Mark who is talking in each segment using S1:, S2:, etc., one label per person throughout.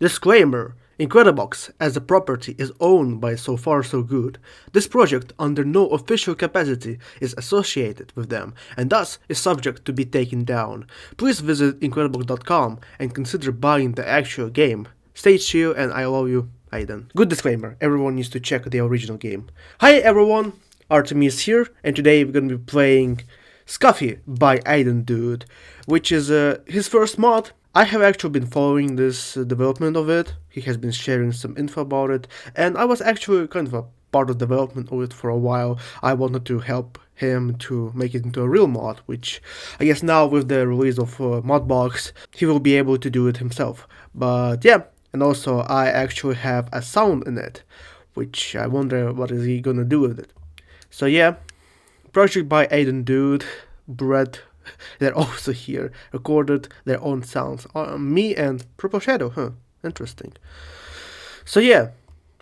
S1: Disclaimer: Incredibox as a property is owned by So Far So Good. This project, under no official capacity, is associated with them and thus is subject to be taken down. Please visit Incredibox.com and consider buying the actual game. Stay chill and I love you, Aiden. Good disclaimer, everyone needs to check the original game. Hi everyone, Artemiy is here and today we're gonna be playing Scuffy by Aiden Dude, which is his first mod. I have actually been following this development of it. He has been sharing some info about it, and I was actually kind of a part of the development of it for a while. I wanted to help him to make it into a real mod, which I guess now with the release of Modbox, he will be able to do it himself. But yeah, and also I actually have a sound in it, which I wonder what is he gonna do with it. So yeah, project by Aiden Dude, Brett. They're also here, recorded their own sounds. Me and Purple Shadow, huh? Interesting. So yeah,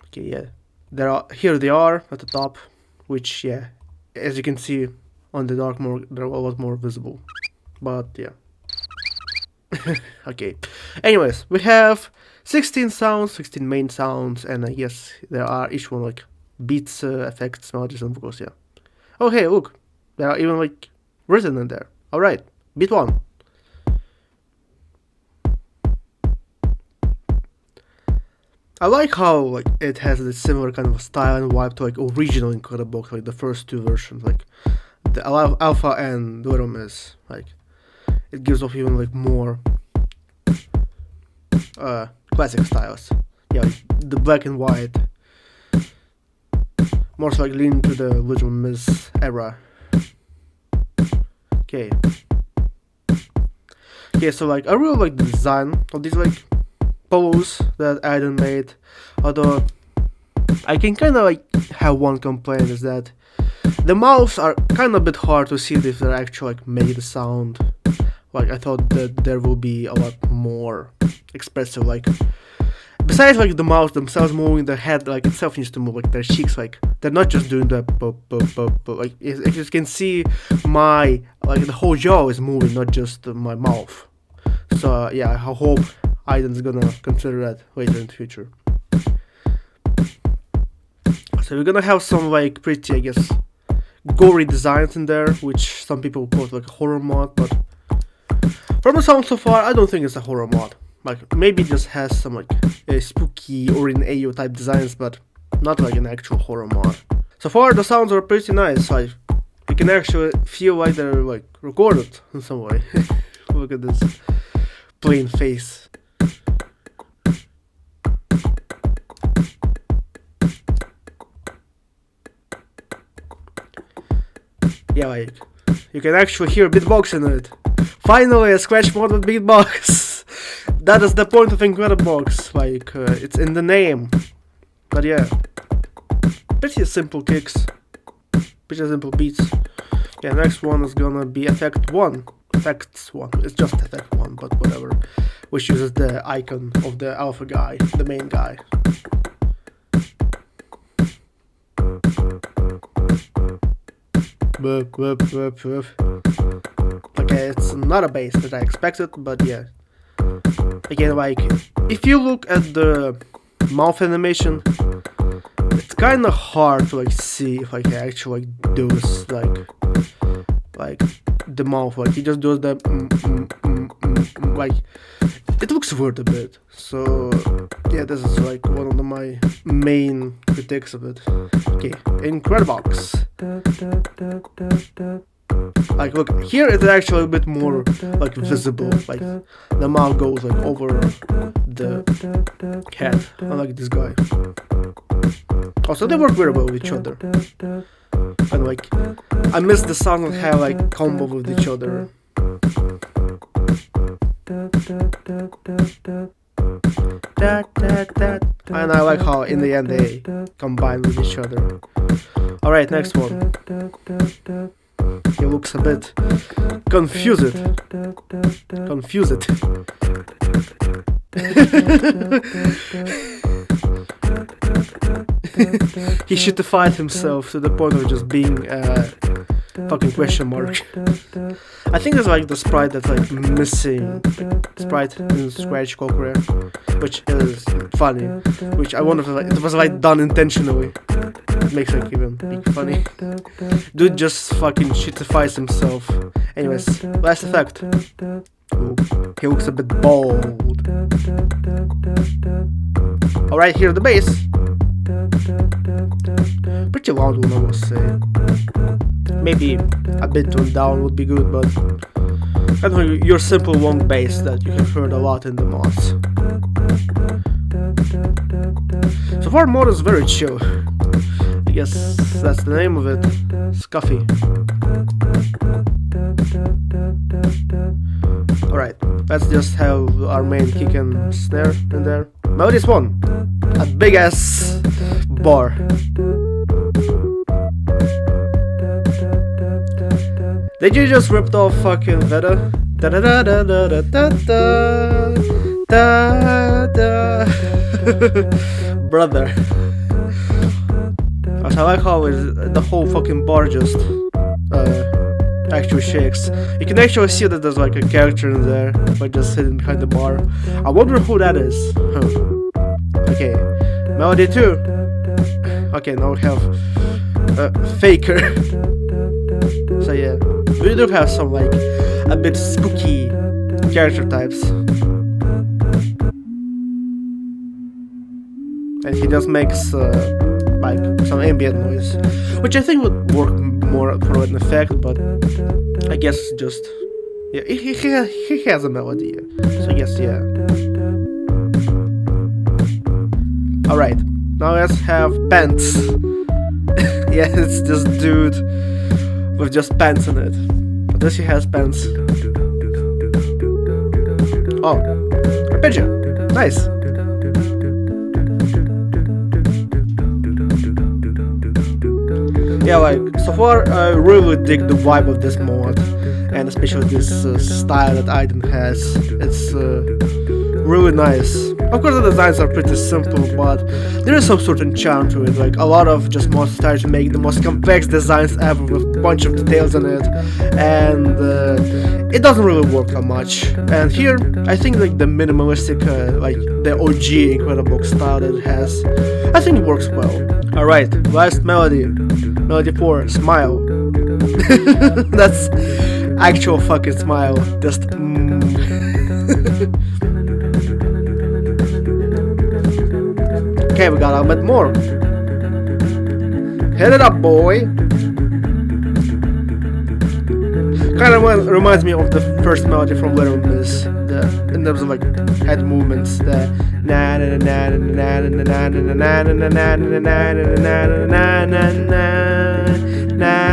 S1: okay, yeah. Here they are at the top, which yeah, as you can see on the dark mode, they're a lot more visible. But yeah. Okay. Anyways, we have 16 sounds, 16 main sounds, and I guess there are each one like beats, effects, melodies, and vocals. Yeah. Oh hey, look, there are even like written in there. Alright, beat 1. I like how like it has this similar kind of style and vibe to like original Incredibox, like the first two versions, like the alpha and the Rhythm is like it gives off even like more classic styles. Yeah, like, the black and white, more so like leaning to the Little Miss era. Okay. Okay, so like I really like the design of these like polos that Aiden made. Although I can kinda like have one complaint is that the mouths are kinda a bit hard to see if they're actually like made a sound. Like I thought that there will be a lot more expressive, like besides like the mouths themselves moving, the head like itself needs to move, like their cheeks, like they're not just doing the like if you can see my like the whole jaw is moving, not just my mouth. So yeah, I hope Aiden's gonna consider that later in the future. So we're gonna have some like pretty, I guess, gory designs in there, which some people call it like a horror mod, but from the sound so far, I don't think it's a horror mod. Like maybe it just has some like spooky or in AO type designs, but not like an actual horror mod. So far the sounds are pretty nice. Like you can actually feel like they're like recorded in some way. Look at this plain face. Yeah, like you can actually hear beatbox in it. Finally, a scratch mod with beatbox. That is the point of Incredibox, like, it's in the name. But yeah, pretty simple kicks, pretty simple beats. Yeah, next one is gonna be Effects 1, it's just Effect 1, but whatever. Which uses the icon of the alpha guy, the main guy. Okay, it's not a bass that I expected, but yeah. Again, like, if you look at the mouth animation, it's kind of hard to like see if like he actually like does like the mouth, like he just does the like it looks weird a bit. So yeah, this is like one of my main critiques of it. Okay, Incredibox. Like look, here it's actually a bit more like visible, like the mouth goes like over the head, unlike this guy. Also they work very well with each other. And like I miss the sound of how like combo with each other. And I like how in the end they combine with each other. Alright, next one. He looks a bit confused. He shitified himself to the point of just being fucking question mark. I think it's like the sprite that's like missing, sprite in Scratch called Rare, which is funny. Which I wonder if it was like done intentionally. It makes it even funny. Dude just fucking shitifies himself. Anyways, last effect. Ooh, he looks a bit bold. Alright, here the bass. Pretty loud one, I must say. Maybe a bit toned down would be good, but I don't know, your simple long bass that you have heard a lot in the mods. So far, mod is very chill. I guess that's the name of it. Scuffy. Alright, let's just have our main kick and snare in there. Melody 1. A big ass bar. Did you just ripped off fucking Veda? Da da da da da da da da da. Brother. I like how the whole fucking bar just actually shakes. You can actually see that there's like a character in there by just sitting behind the bar. I wonder who that is. Huh. Okay, Melody 2. Okay, now we have Faker. So yeah, we do have some like a bit spooky character types. And he just makes like some ambient noise, which I think would work more for an effect, but I guess just yeah, he has a melody, so I guess yeah. Alright, now let's have pants. Yeah, it's this dude with just pants in it. But this he has pants. Oh, arpeggio, nice. Yeah, like, so far I really dig the vibe of this mod, and especially this style that Aiden has. It's really nice. Of course the designs are pretty simple, but there is some certain charm to it. Like, a lot of just mods try to make the most complex designs ever with a bunch of details in it, and it doesn't really work that much. And here, I think like the minimalistic, like the OG Incredibox style that it has, I think it works well. Alright, last melody. Melody 4, Smile. That's actual fucking smile. Just Okay, we got a bit more. Hit it up, boy. Kind of reminds me of the first melody from Little Miss. In terms of like head movements, the na na na na na na na na na na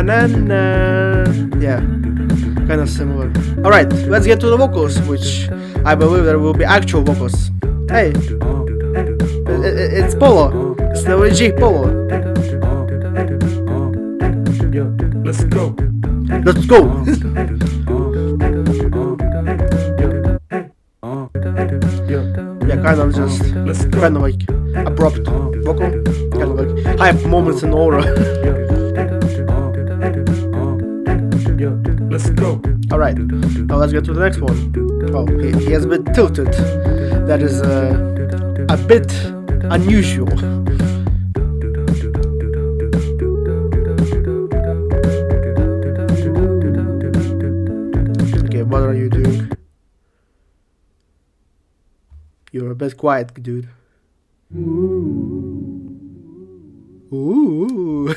S1: na na. Yeah, kind of similar. All right, let's get to the vocals, which I believe there will be actual vocals. Hey, it's Polo. It's the OG Polo. Let's go. Let's go. Yeah, kind of just kind of like abrupt vocal, kind of like hype moments in aura. Let's go. All right, now let's get to the next one. Oh, he has been tilted. That is a bit unusual. Okay, what are you doing? You're a bit quiet, dude. Ooh.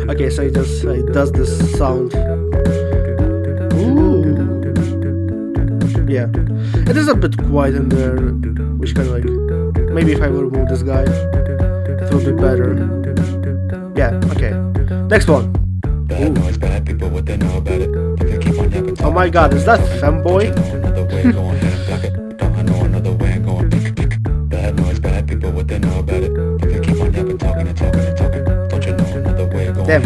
S1: Okay, so he just does this sound. Ooh. Yeah, it is a bit quiet in there, which kind of like, maybe if I will remove this guy, it will be better. Yeah, okay. Next one. Oh my god, is that Femboy? Damn,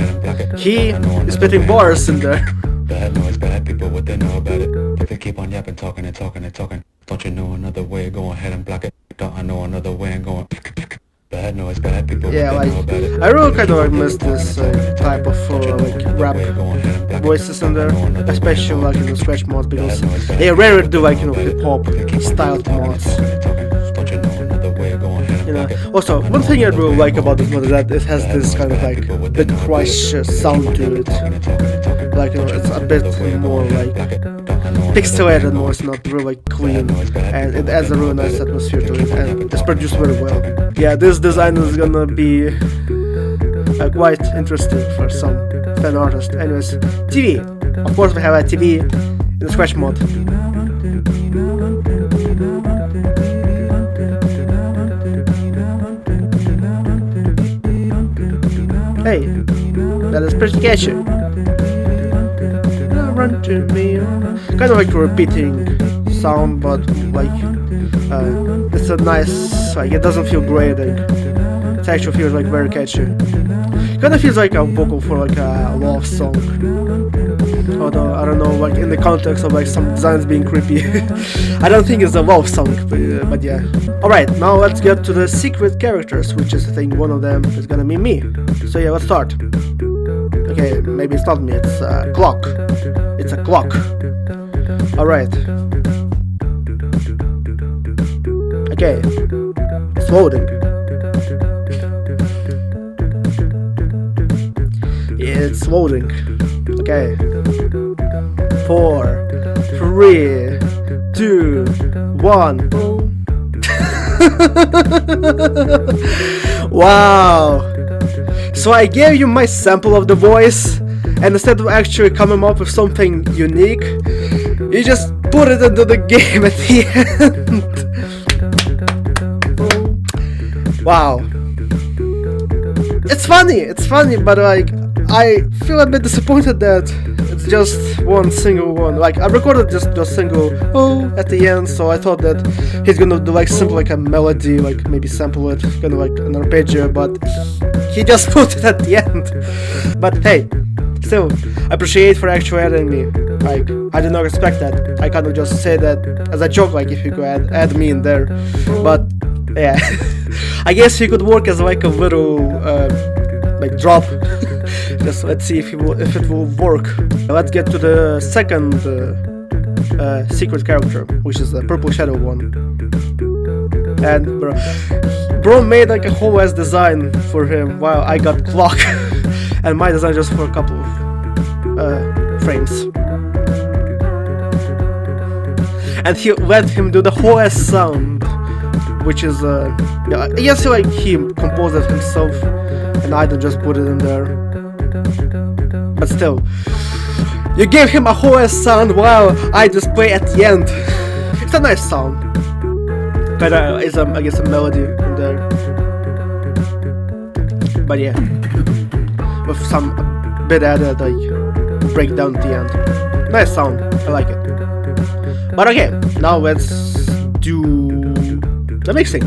S1: he is spitting bars in there. Bad noise, bad people, what they know about it. If they keep on yapping, talking and talking and talking, don't you know another way? Go ahead and block it. Don't I know another way and going. Bad Yeah, like I really kind of like miss this type of like rap voices in there, especially like in the scratch mods, because they rarely do like, you know, hip hop styled mods. You know. Also, one thing I really like about this mod is that it has this kind of like bit crush sound to it. Like, you know, it's a bit more like pixelated more, it's not really clean, and it adds a really nice atmosphere to it, and it's produced very well. Yeah, this design is gonna be quite interesting for some fan artists. Anyways, TV. Of course we have a TV in the scratch mod. Hey, that is pretty catchy. Run to me. Kind of like a repeating sound, but like it's a nice, like it doesn't feel grating. It actually feels like very catchy. Kind of feels like a vocal for like a love song. Although I don't know, like in the context of like some designs being creepy, I don't think it's a love song, but yeah. Alright, now let's get to the secret characters, which is I think one of them is gonna be me. So yeah, let's start. Okay, maybe it's not me, it's a clock. It's a clock. Alright. Okay. It's loading. It's loading. Okay. 4, 3, 2, 1. Wow. So I gave you my sample of the voice, and instead of actually coming up with something unique, you just put it into the game at the end. Wow. It's funny, but like, I feel a bit disappointed that it's just one single one. Like, I recorded just a single oh at the end, so I thought that he's gonna do like simple like a melody, like maybe sample it, kind of like an arpeggio, but he just put it at the end. But hey, still, I appreciate for actually adding me. Like, I did not expect that. I kind of just say that as a joke, like if you could add me in there. But yeah, I guess he could work as like a little like drop. Just let's see if it will work. Let's get to the second secret character, which is the purple shadow one. And bro made like a whole ass design for him, while I got clock, and my design just for a couple of frames. And he let him do the whole ass sound, which is yeah, I guess like he composed it himself, and I don't just put it in there. But still, you gave him a whole ass sound while I just play at the end. It's a nice sound. Kinda is I guess a melody in there. But yeah, with some bit added like breakdown at the end. Nice sound, I like it. But okay, now let's do the mixing.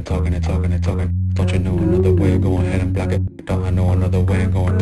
S2: talking. Don't you know another way? Go ahead and block it. Don't I know another way? Go on.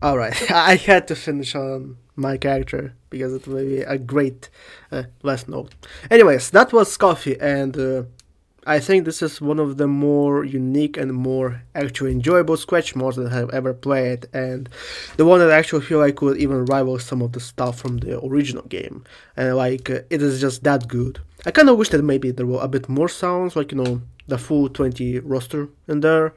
S1: Alright, I had to finish on my character because it will be a great last note. Anyways, that was Scuffy, and I think this is one of the more unique and more actually enjoyable Scratch mods that I have ever played, and the one that I actually feel like could even rival some of the stuff from the original game. And it is just that good. I kind of wish that maybe there were a bit more sounds, like the full 20 roster in there.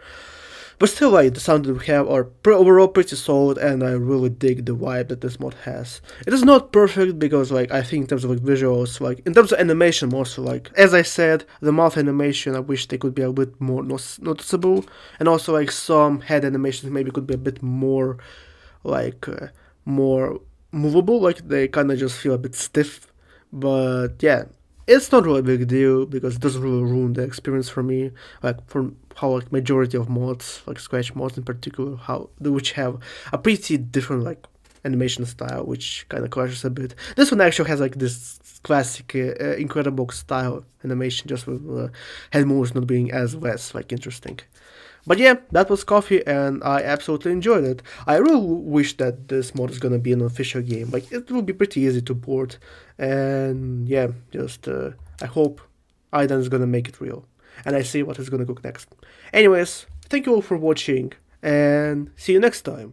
S1: But still, the sounds that we have are overall pretty solid, and I really dig the vibe that this mod has. It is not perfect because, I think in terms of visuals, in terms of animation, also, as I said, the mouth animation, I wish they could be a bit more noticeable, and also, some head animations maybe could be a bit more, more movable, they kind of just feel a bit stiff. But yeah, it's not really a big deal because it doesn't really ruin the experience for me. For how majority of mods, Scratch mods in particular, which have a pretty different animation style, which kind of clashes a bit. This one actually has this classic Incredibox style animation, just with head moves not being as less interesting. But yeah, that was Coffee, and I absolutely enjoyed it. I really wish that this mod is gonna be an official game. It will be pretty easy to port, and yeah, just I hope Aidan is gonna make it real, and I see what he's gonna cook next. Anyways, thank you all for watching, and see you next time.